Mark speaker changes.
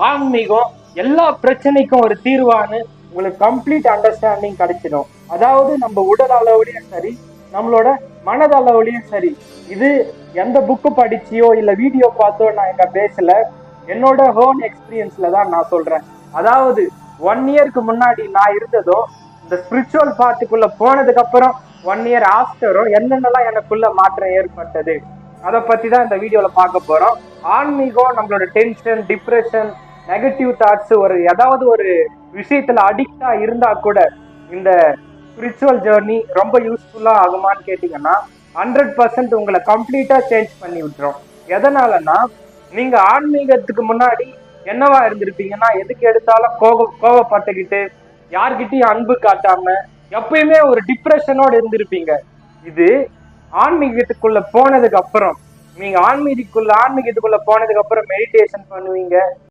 Speaker 1: ஆன்மீகம் எல்லா பிரச்சனைக்கும் ஒரு தீர்வானு உங்களுக்கு கம்ப்ளீட் அண்டர்ஸ்டாண்டிங் கிடைச்சிடும். அதாவது நம்ம உடல் அளவுலயும் சரி, நம்மளோட மனதளவுலயும் சரி. இது எந்த புக்கு படிச்சியோ இல்ல வீடியோ பார்த்தோ நான் இங்க பேசல, என்னோட ஹோன் எக்ஸ்பீரியன்ஸ்ல தான் நான் சொல்றேன். அதாவது 1 இயருக்கு முன்னாடி நான் இருந்ததோ, இந்த ஸ்பிரிச்சுவல் பாத்துக்குள்ள போனதுக்கு அப்புறம் 1 இயர் ஆஃப்டரும் என்னென்னலாம் எனக்குள்ள மாற்றம் ஏற்பட்டது, அதை பத்தி தான் இந்த வீடியோல பார்க்க போறோம். ஆன்மீகம் நம்மளோட டென்ஷன், டிப்ரெஷன், நெகட்டிவ் தாட்ஸ், ஏதாவது ஒரு விஷயத்துல அடிக்டா இருந்தா கூட இந்த ஸ்பிரிச்சுவல் ஜேர்னி ரொம்ப யூஸ்ஃபுல்லா ஆகுமான்னு கேட்டீங்கன்னா 100% உங்களை கம்ப்ளீட்டா சேஞ்ச் பண்ணி விட்டுரும். எதனாலன்னா, நீங்க ஆன்மீகத்துக்கு முன்னாடி என்னவா இருந்திருப்பீங்கன்னா, எதுக்கு எடுத்தாலும் கோவப்பட்டுக்கிட்டு, யார்கிட்டயும் அன்பு காட்டாம, எப்பயுமே ஒரு டிப்ரெஷனோட இருந்திருப்பீங்க. இது ஆன்மீகத்துக்குள்ள போனதுக்கு அப்புறம், நீங்க ஆன்மீகத்துக்குள்ள போனதுக்கு அப்புறம் மெடிடேஷன் பண்ணுவீங்க,